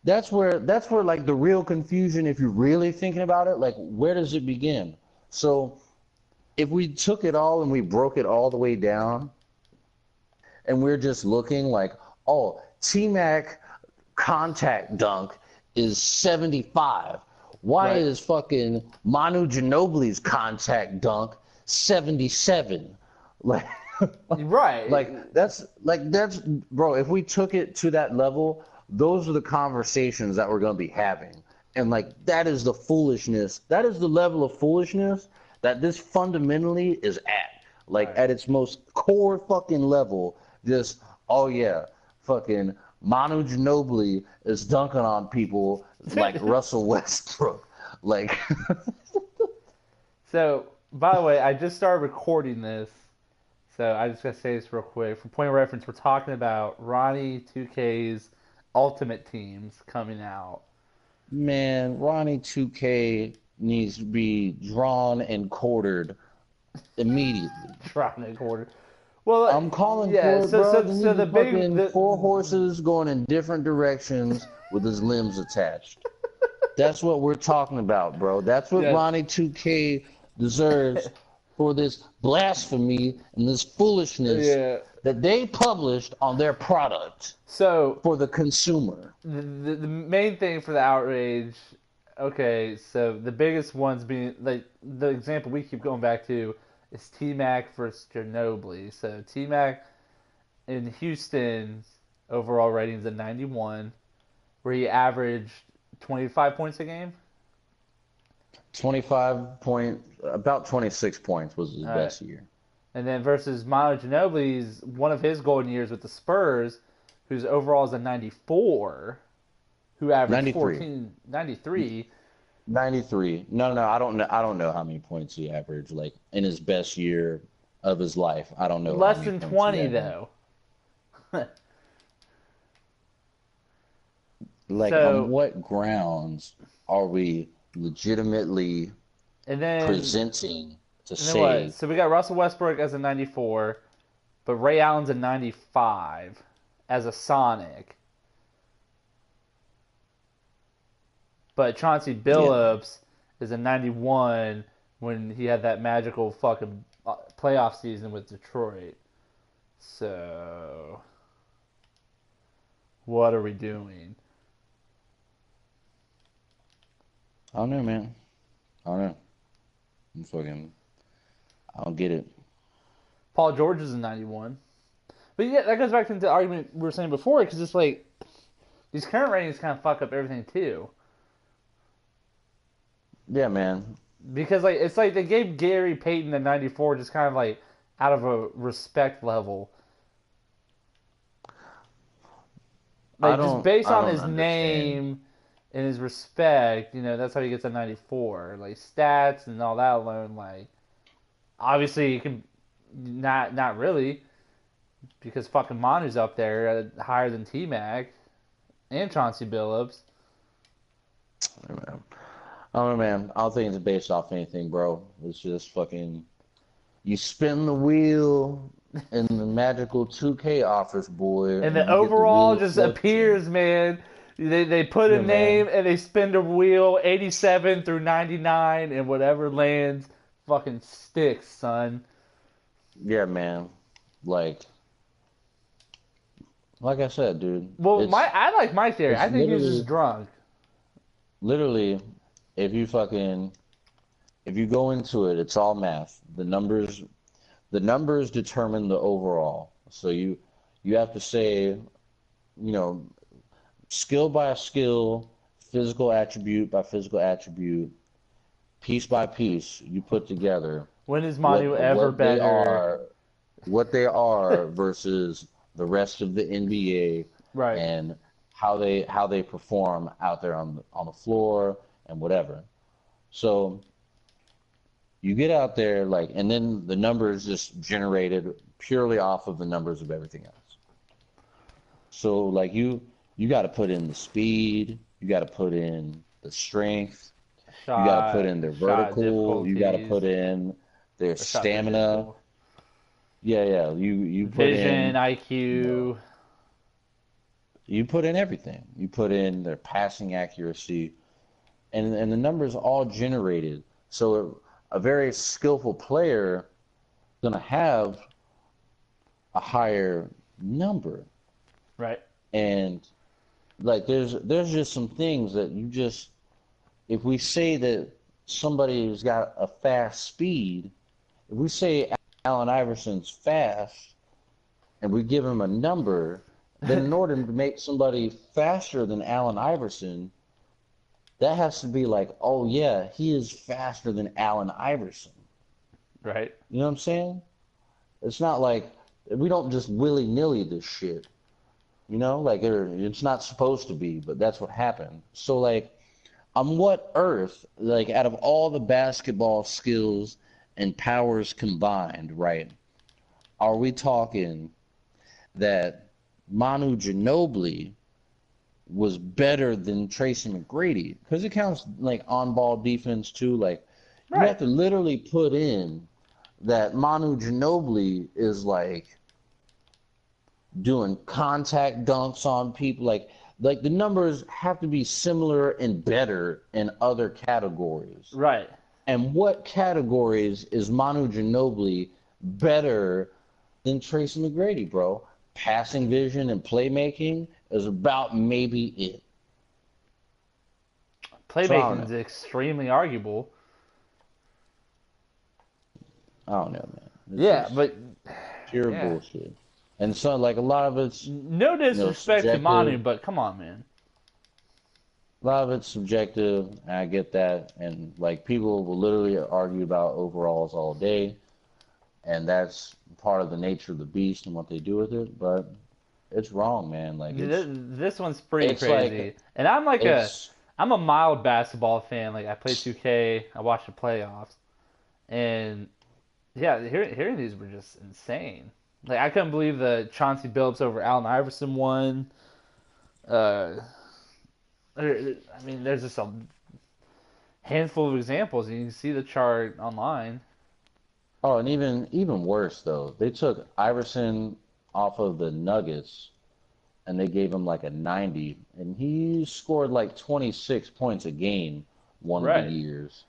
that's where like the real confusion, if you're really thinking about it, like where does it begin? So if we took it all and we broke it all the way down, and we're just looking like, oh, T-Mac contact dunk is 75. Why Right. is fucking Manu Ginobili's contact dunk 77? Like, Right. that's bro. If we took it to that level, those are the conversations that we're gonna be having, and like that is the foolishness. That is the level of foolishness that this fundamentally is at. Like Right. at its most core fucking level, just oh yeah, fucking Manu Ginobili is dunking on people like Russell Westbrook. Like, So, by the way, I just started recording this, so I just gotta say this real quick. For point of reference, we're talking about Ronnie 2K's Ultimate Teams coming out. man, Ronnie 2K needs to be drawn and quartered immediately. Trying to quarter. Well, I'm calling yeah. for it, bro. There So needs the to big fucking the four horses going in different directions with his limbs attached. That's what we're talking about, bro. That's what yeah. Ronnie 2K deserves for this blasphemy and this foolishness Yeah. that they published on their product So for the consumer. the main thing for the outrage. Okay, so the biggest ones being like the example we keep going back to is T Mac versus Ginobili. So T Mac in Houston's overall ratings at 91, where he averaged 25 points a game. about 26 points was his All right. best year. And then versus Manu Ginobili's one of his golden years with the Spurs, whose overall is a 94, who averaged 93. 14, 93. 93. No, no, I don't know how many points he averaged like in his best year of his life. I don't know how Less many than points he 20 averaged. though. Like on So what grounds are we legitimately and then presenting to and then what? say So we got Russell Westbrook as a 94, but Ray Allen's a 95 as a Sonic. But Chauncey yeah, Billups is a 91 when he had that magical fucking playoff season with Detroit. So, what are we doing? I don't know, man. I don't know. I don't get it. Paul George is a 91. But yeah, that goes back to the argument we were saying before, because it's like these current ratings kind of fuck up everything too. Yeah, man. Because like it's like they gave Gary Payton the 94 just kind of like out of a respect level. I Like just don't based I on don't his understand. name and his respect, that's how he gets a 94. Like stats and all that alone, like obviously you can not really because fucking Manu's up there higher than T Mac and Chauncey Billups. I don't know, man. I don't think it's based off anything, bro. It's just fucking you spin the wheel in the magical 2K office, boy, And and the you get the overall wheel just flipping. appears, man. They put a Yeah, name man. and they spin the wheel 87 through 99 and whatever lands fucking sticks, son. Yeah, man. Like like I said, dude, Well, I like my theory. it's I think he was just drunk. literally if you fucking if you go into it, it's all math. The numbers determine the overall. So you have to say, know, skill by skill, physical attribute by physical attribute, piece by piece, you put together When is Manu what ever what they better? are what they are versus the rest of the NBA Right. and how they perform out there on the floor and whatever. So you get out there like and then the numbers just generated purely off of the numbers of everything else. So like you got to put in the speed, you got to put in the strength, you got to put in their Shot vertical, you got to difficulties, put in their or shot very stamina. difficult. Yeah, yeah. You put Vision, in, you IQ. know, You put in everything. You put in their passing accuracy, and the numbers all generated. So a very skillful player is going to have a higher number. Right. And like there's just some things that you just if we say that somebody's got a fast speed, if we say Allen Iverson's fast and we give him a number, then in order to make somebody faster than Allen Iverson, that has to be like, oh yeah, he is faster than Allen Iverson. Right. You know what I'm saying? It's not like we don't just willy-nilly this shit. You know, like it's not supposed to be, but that's what happened. So like on what earth, like out of all the basketball skills and powers combined, right, are we talking that Manu Ginobili was better than Tracy McGrady? Because it counts like on-ball defense too. Like you have Right. to literally put in that Manu Ginobili is like doing contact dunks on people. Like the numbers have to be similar and better in other categories. Right. And what categories is Manu Ginobili better than Tracy McGrady, bro? Passing vision and playmaking is about maybe it. So I don't Playmaking is know. extremely arguable. I don't know, man. It's Yeah, just but pure yeah. bullshit. And so like a lot of it's, No disrespect to Manu, subjective. but come on, man. A lot of it's subjective, and I get that. And like people will literally argue about overalls all day, and that's part of the nature of the beast and what they do with it. But it's wrong, man. Like This one's pretty it's like crazy. And I'm like it's I'm a mild basketball fan. Like I play 2K, I watch the playoffs, and yeah, hearing these were just insane. Like I couldn't believe the Chauncey Billups over Allen Iverson one. Uh, I mean, there's just a handful of examples, and you can see the chart online. oh, and even worse though. They took Iverson off of the Nuggets and they gave him like a 90, and he scored like 26 points a game one of the Right. years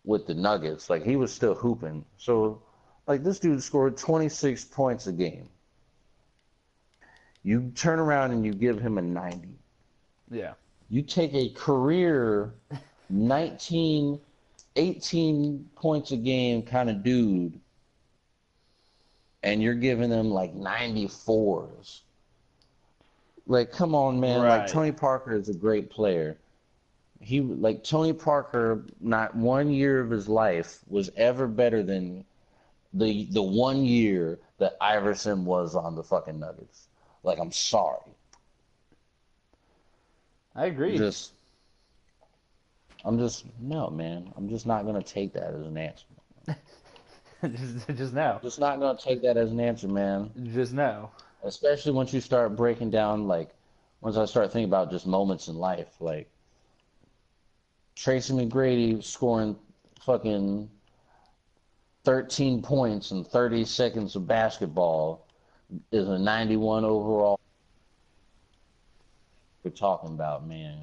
with the Nuggets. Like he was still hooping. So like this dude scored 26 points a game. You turn around and you give him a 90. Yeah. You take a career 19, 18 points a game kind of dude and you're giving them like 94s. Like come on man, like Right. Tony Parker is a great player. He like Tony Parker not one year of his life was ever better than the 1 year that Iverson was on the fucking Nuggets. Like I'm sorry. I agree. Just I'm just no man. I'm just not gonna take that as an answer. just now. Just not gonna take that as an answer, man. Just now. Especially once you start breaking down like once I start thinking about just moments in life, like Tracy McGrady scoring fucking 13 points in 30 seconds of basketball is a 91 overall. We're talking about, man.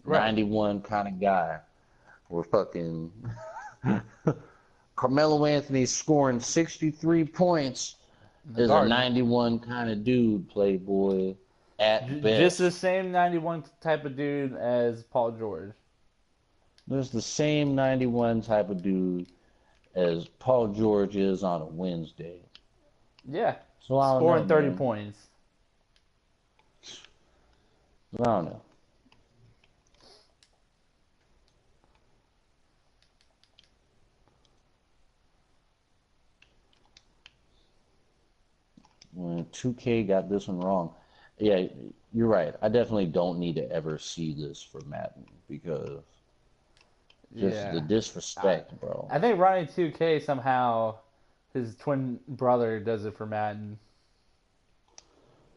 Right. 91 kind of guy. We're fucking Carmelo Anthony scoring 63 points In the is a garden. 91 kind of dude, Playboy, at Just the best. same 91 type of dude as Paul George. There's the same 91 type of dude as Paul George is on a Wednesday. Yeah. So I don't know, Scoring 30 man. points. I don't know. When 2K got this one wrong. Yeah, you're right. I definitely don't need to ever see this for Madden because just the Yeah. I, disrespect, bro. I think Ronnie 2K somehow, his twin brother, does it for Madden.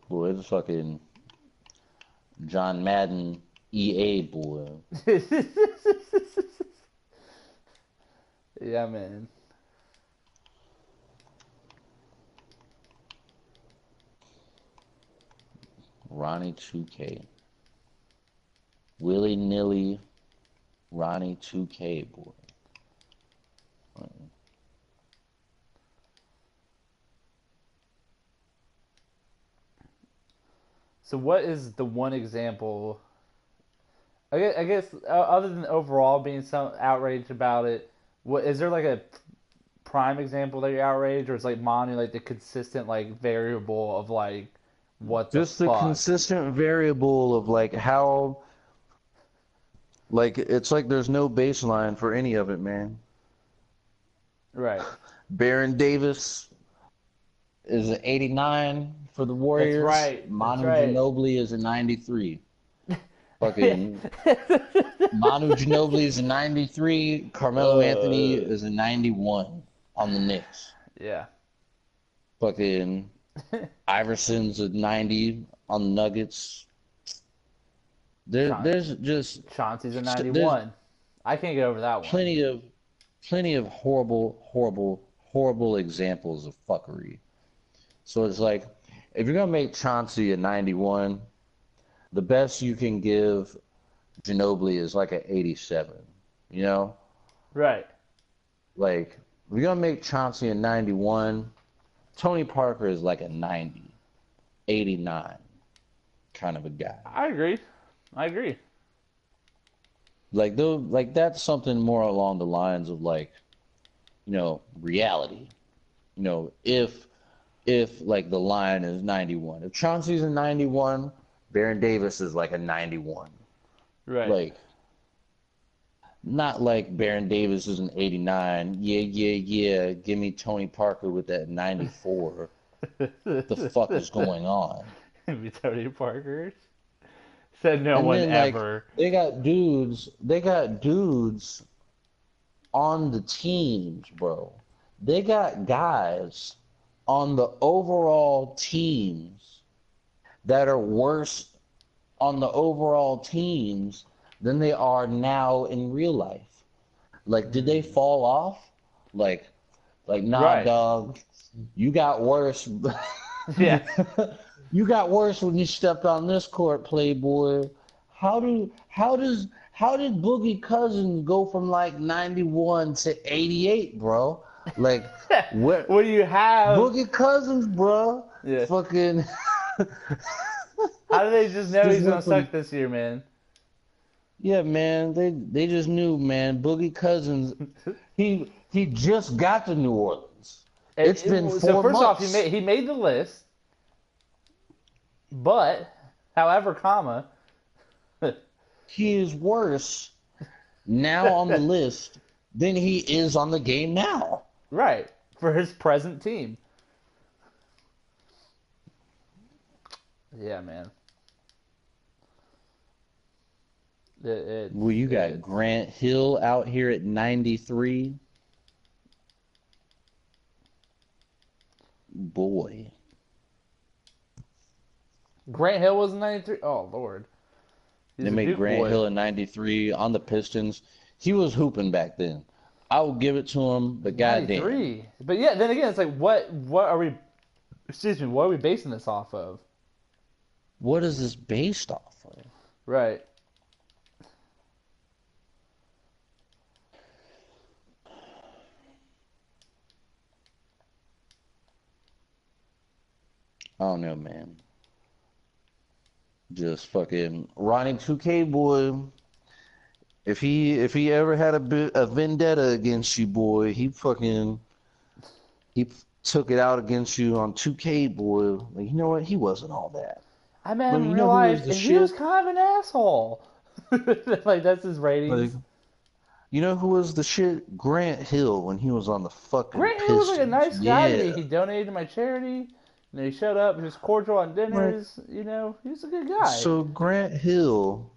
Boy, it's fucking John Madden EA boy. Yeah, man. Ronnie 2K. Willy nilly Ronnie 2K, boy. So what is the one example? I guess other than overall being some outraged about it, what is there like a prime example that you're outraged, or is like Manu like the consistent like variable of like what the Just the fuck? consistent variable of like how, like, it's like there's no baseline for any of it, man. Right. Baron Davis is an 89 for the That's Warriors. right. That's Manu right. Ginobili is a 93. Fucking Manu Ginobili is a 93. Carmelo Anthony uh, is a 91 on the Knicks. yeah. Fucking Iverson's a 90 on the Nuggets. Cha- There's just Chauncey's a there's 91. I can't get over that one. plenty of horrible examples of fuckery. So it's like, if you're gonna make Chauncey a 91, the best you can give Ginobili is like an 87. You know, Right. like if you're gonna make Chauncey a 91, Tony Parker is like a 90, 89 kind of a guy. I agree. I agree. Like though, like that's something more along the lines of like, reality. If like the line is 91. If Chauncey's a 91, Baron Davis is like a 91. Right. Like not like Baron Davis is an 89. Yeah, yeah, yeah. Give me Tony Parker with that 94. The fuck is going on? Be Tony Parker. Said no And one then like ever. they got dudes on the teams, bro. They got guys on the overall teams that are worse on the overall teams than they are now in real life. Like, did they fall off? Like, nah, Right. dog, you got worse. Yeah. You got worse when you stepped on this court, Playboy. How did Boogie Cousins go from like 91 to 88, bro? Like, where What do you have? Boogie Cousins, bro? Yeah. Fucking How do they just know just he's gonna went from suck this year, man? yeah, man. They just knew, man. Boogie Cousins, he just got to New Orleans. It's been So four first off, months. he made the list, but however, comma, He is worse now on the list than he is on the game now. right, for his present team. Yeah, man. Well, you got Grant Hill out here at 93. Boy. Grant Hill was 93. Oh Lord, he's They a made Duke Grant boy. Hill at 93 on the Pistons. He was hooping back then. I will give it to him, but goddamn. 93. But yeah, then again, it's like what are we? Excuse me, what are we basing this off of? What is this based off of? Right. I don't know, man. Just fucking Ronnie 2K boy. If he ever had a vendetta against you, boy, he took it out against you on 2K, boy. Like, you know what? He wasn't all that. I met Like, him in you real know who life, was the and he was shit? kind of an asshole. Like that's his Like, ratings. you know who was the shit? Grant Hill when he was on the fucking Grant Hill was like a Pistons. nice guy to me. Yeah. He donated to my charity. And he showed up. He was cordial on Like, dinners. You know, he was a good guy. so Grant Hill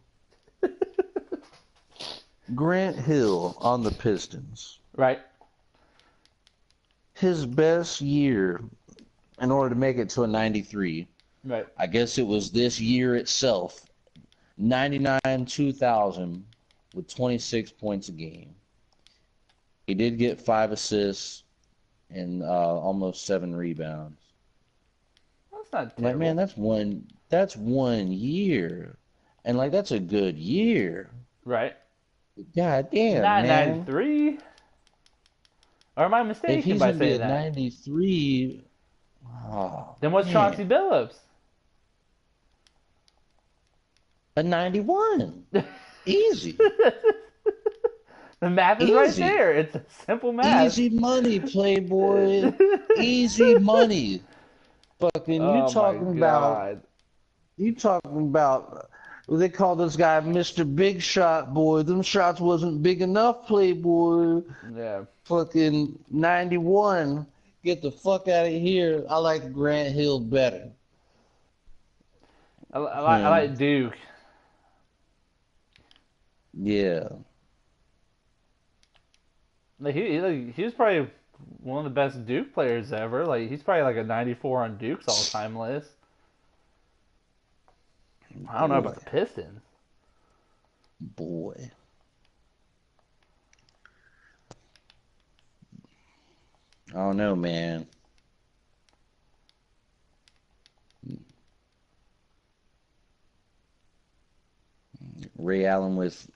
on the Pistons. Right. His best year in order to make it to a 93. Right. I guess it was this year itself. 99 2000 with 26 points a game. He did get 5 assists and almost 7 rebounds. That's not Like, terrible. man, that's 1 year, and like that's a good year. Right. God damn, Not man. 93. Or am I If mistaken he's by gonna be saying at that? 93, oh Then what's Chauncey man, Billups? a 91, easy, The math is right easy, there. It's simple math. easy money, Playboy, easy money. Fucking, Oh my god. you talking about. They call this guy Mr. Big Shot, boy. Them shots wasn't big enough, Playboy. Yeah. Fucking 91. Get the fuck out of here. I like Grant Hill better. I Him. like Duke. Yeah. He was probably one of the best Duke players ever. Like he's probably like a 94 on Duke's all time list. I don't know about Boy. the Pistons. Boy. I don't know, man. Ray Allen with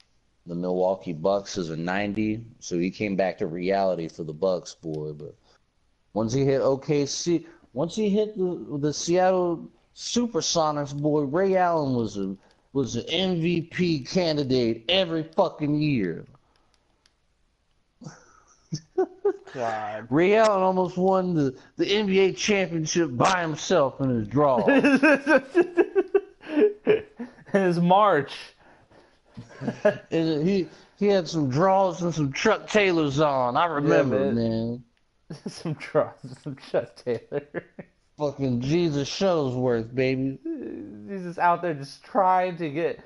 the Milwaukee Bucks is a 90, so he came back to reality for the Bucks, boy. But once he hit OKC, once he hit the Seattle Supersonics, boy, Ray Allen was an MVP candidate every fucking year. God. Ray Allen almost won the NBA championship by himself in his draws. His March. And he had some draws and some Chuck Taylors on. I Yeah, remember, man. man. Some draws, some Chuck Taylor. Fucking Jesus Shuttlesworth, baby. He's just out there just trying to get.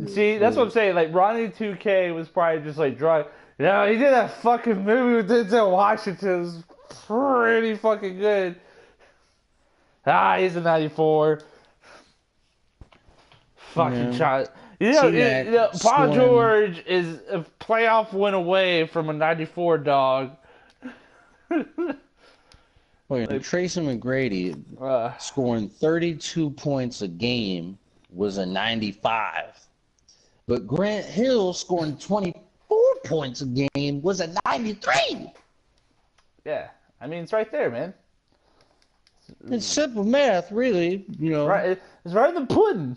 See, that's what I'm saying. Like Ronnie 2K was probably just like drawing. You know, he did that fucking movie with Denzel Washington. It was pretty fucking good. He's a 94. Fucking Yeah. shot. T-Mac Paul scoring. George is a playoff win away from a 94 dog. Wait, Tracy McGrady scoring 32 points a game was a 95. But Grant Hill scoring 24 points a game was a 93. Yeah, I mean it's right there, man. It's simple math, really. You know, Right, it's right in the pudding.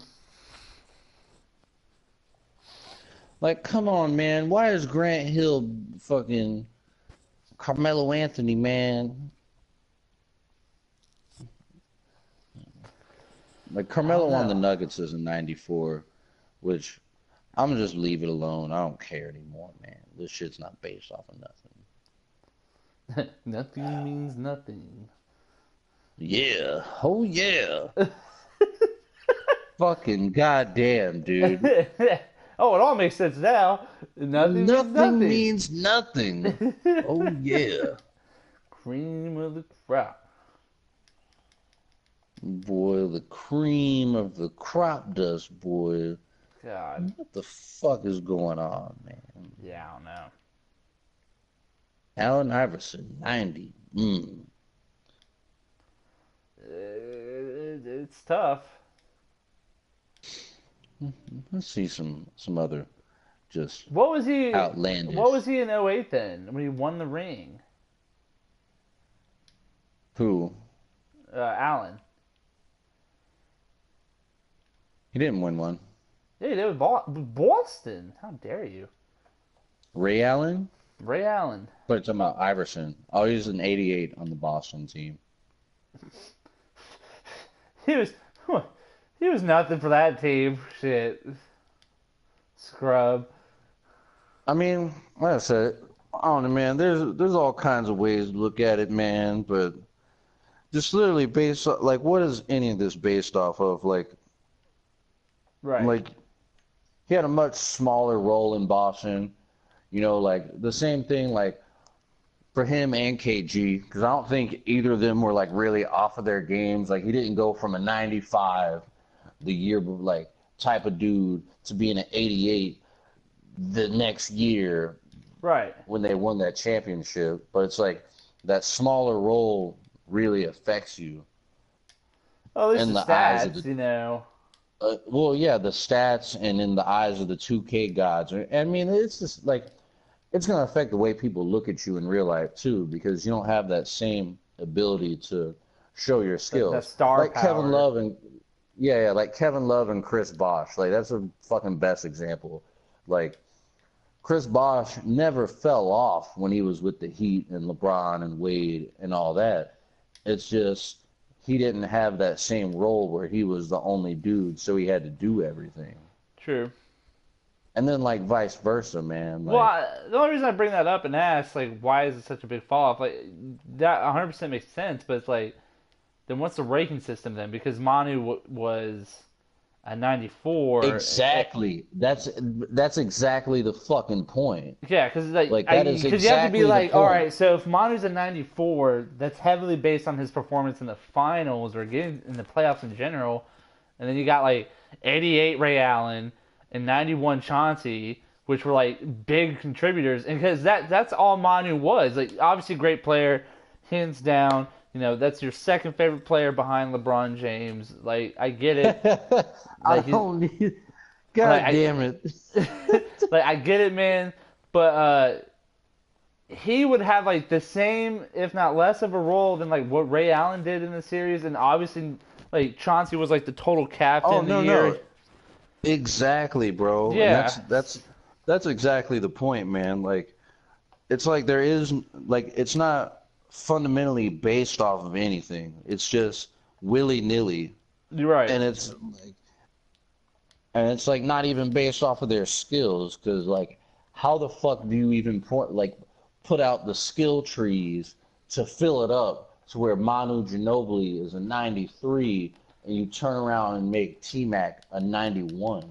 like, come on, man. Why is Grant Hill fucking Carmelo Anthony, man? Like, Carmelo on the Nuggets is a 94, which I'm just leave it alone. I don't care anymore, man. This shit's not based off of nothing. Nothing means nothing. Yeah. Oh, yeah. Fucking goddamn, dude. Oh, it all makes sense now. Nothing means nothing. Oh, yeah. Cream of the crop. Boy, the cream of the crop dust, boy. God. What the fuck is going on, man? Yeah, I don't know. Allen Iverson, 90. It's tough. Let's see some other just What was he? outlandish. What was he in 08 then when he won the ring? Who? Allen. He didn't win one. Yeah, he did with Boston. How dare you? Ray Allen? Ray Allen. But it's about Iverson. Oh, he was an 88 on the Boston team. He was nothing for that team. Shit. Scrub. I mean, like I said, I don't know, man. There's all kinds of ways to look at it, man. But just literally based off, like, what is any of this based off of? Right. Like, he had a much smaller role in Boston. You know, like the same thing, like for him and KG, because I don't think either of them were like really off of their games. Like, he didn't go from a 95 the year like type of dude to being an 88 the next year. Right. When they won that championship. But it's like that smaller role really affects you. Well, at least in the the eyes of stats, the- you know. Well, yeah, the stats and in the eyes of the 2K gods. I mean, it's just like it's gonna affect the way people look at you in real life too, because you don't have that same ability to show your The skills. star Like Kevin power. Love and yeah, like Kevin Love and Chris Bosh. Like that's a fucking best example. Like Chris Bosh never fell off when he was with the Heat and LeBron and Wade and all that. It's just he didn't have that same role where he was the only dude, so he had to do everything. True. And then like vice versa, man. Well, Like the only reason I bring that up and ask, like, why is it such a big fall off? Like, that 100% makes sense, but it's like, then what's the ranking system then? Because Manu was a 94. exactly. That's exactly the fucking point. Yeah, because like Like that is because you have to be exactly the like, all point. right, so if Manu's a 94, that's heavily based on his performance in the finals or getting in the playoffs in general, and then you got like 88 Ray Allen and 91 Chauncey, which were like big contributors, and because that's all Manu was. Like obviously great player, hands down. You know that's your second favorite player behind LeBron James. Like I get it. I Like he's don't need. like God damn it. like I get it, man. But he would have like the same, if not less, of a role than like what Ray Allen did in the series, and obviously like Chauncey was like the total Oh captain of the no year. no. Exactly, bro. And Yeah, that's exactly the point, man. Like it's like there is like it's not fundamentally based off of anything. It's just willy-nilly. you're right. And it's like not even based off of their skills, because like how the fuck do you even put out the skill trees to fill it up to where Manu Ginobili is a 93 and you turn around and make T-Mac a 91?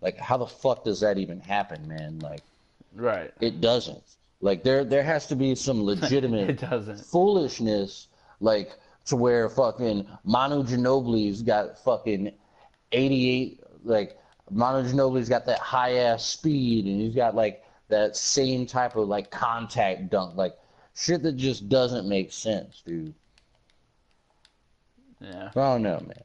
Like how the fuck does that even happen, man? Like Right. it doesn't. Like there has to be some legitimate It doesn't. foolishness, like to where fucking Manu Ginobili's got fucking 88. Like Manu Ginobili's got that high ass speed, and he's got like that same type of like contact dunk, like shit that just doesn't make sense, dude. Yeah. I don't know, man.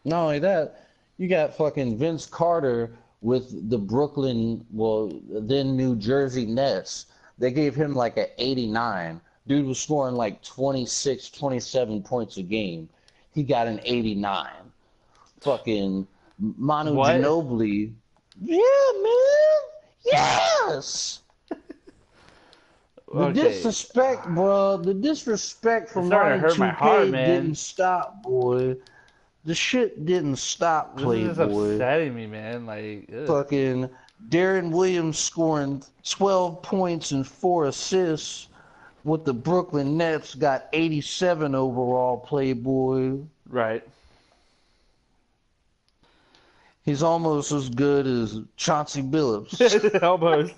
Not only that, you got fucking Vince Carter with the Brooklyn, well, then New Jersey Nets. They gave him like a 89. Dude was scoring like 26, 27 points a game. He got an 89. Fucking Manu What? Ginobili. Yeah, man. Yes. The Okay. disrespect, bro. The disrespect It's from starting to Ronnie hurt my heart, 2K didn't man. stop, boy. The shit didn't stop, This is just Playboy. upsetting me, man. Like, ugh. Fucking Darren Williams scoring 12 points and 4 assists with the Brooklyn Nets got 87 overall, Playboy. Right. He's almost as good as Chauncey Billups. Almost.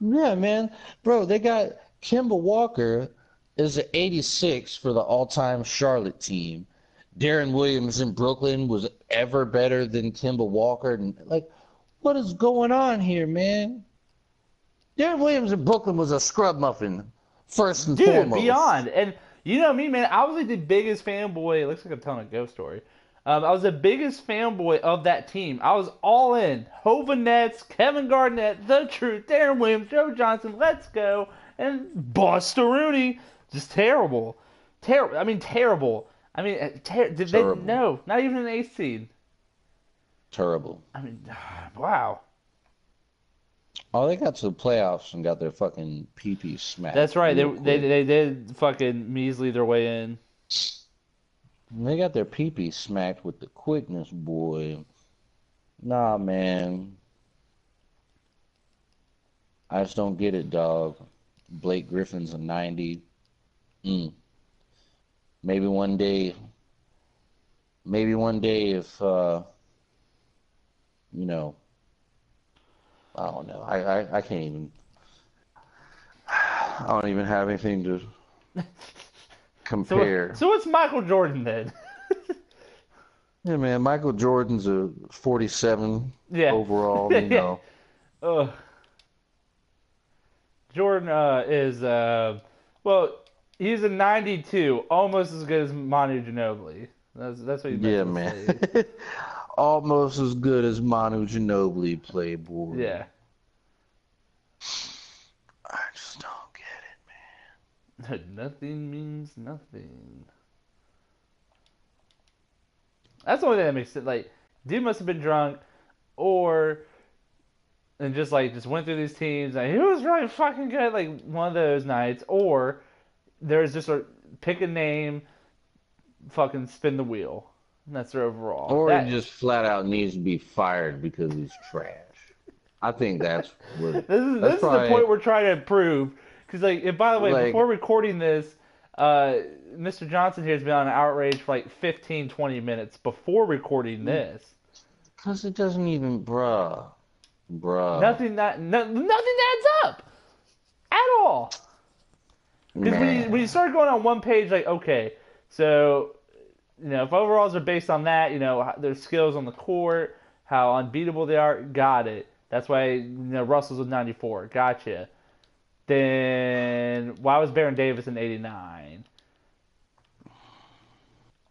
Yeah, man. Bro, they got Kemba Walker is an 86 for the all-time Charlotte team. Darren Williams in Brooklyn was ever better than Kemba Walker. And like, what is going on here, man? Darren Williams in Brooklyn was a scrub muffin, first and Dude, foremost. beyond. And you know me, man. I was like the biggest fanboy. It looks like I'm telling a ghost story. I was the biggest fanboy of that team. I was all in. Hova Nets, Kevin Garnett, The Truth, Darren Williams, Joe Johnson, let's go. And Buster Rooney. Just terrible. Terrible. I mean, terrible. I mean, did they? Terrible. No, not even an eighth seed. Terrible. I mean, wow. Oh, they got to the playoffs and got their fucking pee-pee smacked That's right. They, real they, quick. they did fucking measly their way in. They got their pee-pee smacked with the quickness, boy. Nah, man. I just don't get it, dog. Blake Griffin's a 90. Mm. Maybe one day, maybe one day if, you know, I don't know. I can't even, I don't even have anything to So, compare. so what's Michael Jordan then? Yeah, man, Michael Jordan's a 47 Yeah. overall, you Yeah. know. Ugh. Jordan is well. He's a 92, almost as good as Manu Ginobili. That's what he meant Yeah, to man. say. Almost as good as Manu Ginobili, Playboy. Yeah. I just don't get Nothing means nothing. That's the only thing that makes it like dude must have been drunk or and just like just went through these teams and he was really fucking good like one of those nights or there's just a pick a name fucking spin the wheel and that's their it. overall Or he that just flat out needs to be fired because he's trash. I think that's this is the probably point we're trying to prove because like and by the way like before recording this uh Mr. Johnson here has been on an outrage for like 15-20 minutes before recording this. because it doesn't even bruh. Nothing adds up at all. Because when you Man. start going on one page, like okay, so if overalls are based on that, their skills on the court, how unbeatable they are, got it. That's why Russell's with 94, gotcha. Then why was Baron Davis in 89?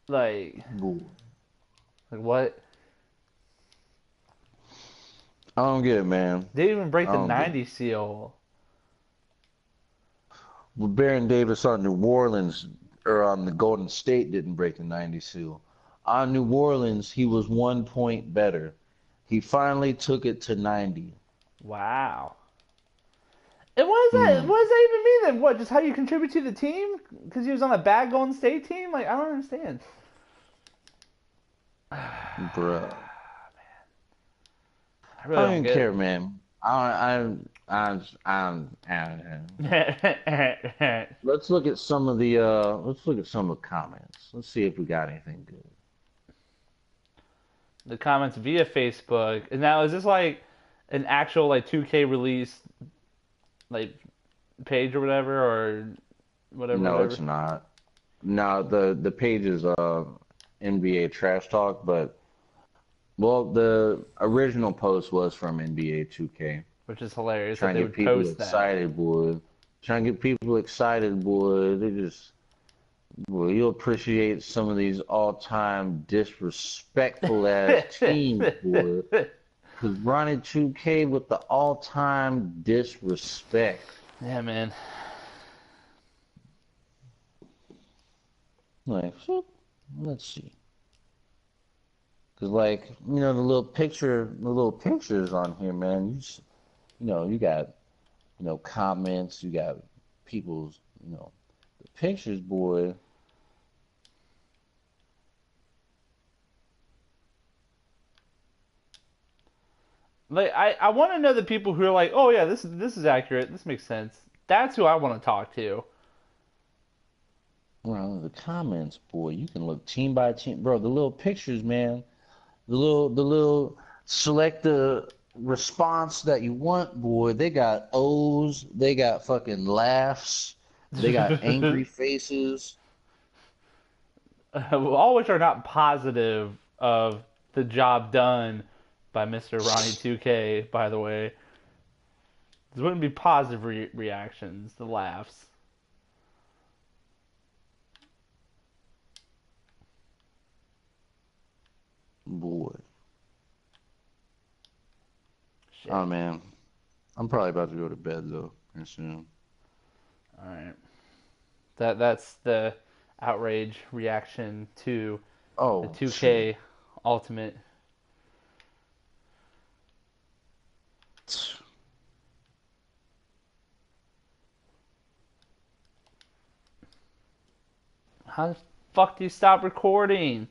Like, Bull. like what? I don't get it, man. They didn't even break I the don't get it. 90 seal. Well, Baron Davis on New Orleans or on the Golden State didn't break the 90 seal. On New Orleans, he was 1 point better. He finally took it to 90. Wow. And what is that? Hmm, What does that even mean then? What? Just how you contribute to the team? Because he was on a bad Golden State team? Like, I don't understand. bruh. I I really don't don't even get care, man. it. Let's look at some of the comments. Let's see if we got anything good. The comments via Facebook. And now, is this like an actual like 2K release like page or whatever or whatever No, whatever? it's not. No, the page is NBA trash talk, but well, the original post was from NBA 2K. Which is hilarious that Trying they to get would people post that. excited, boy. Trying to get people excited, boy. They just, boy, you'll appreciate some of these all-time disrespectful ass teams, boy. Cause Ronnie 2K with the all-time disrespect. Yeah, man. Like, so, let's see. Cause like, the little pictures on here, man. You got, comments. You got people's, the pictures, boy. Like I want to know the people who are like, oh yeah, this is accurate. This makes sense. That's who I want to talk to. Well, the comments, boy, you can look team by team, bro. The little pictures, man. The little select the response that you want, boy. They got O's, they got fucking laughs, they got angry faces. All which are not positive of the job done by Mr. Ronnie 2K. By the way, this wouldn't be positive reactions. The laughs. Boy. Shit. Oh man. I'm probably about to go to bed though, pretty soon. All right. That's the outrage reaction to the Oh shit. 2K Ultimate. How the fuck do you stop recording?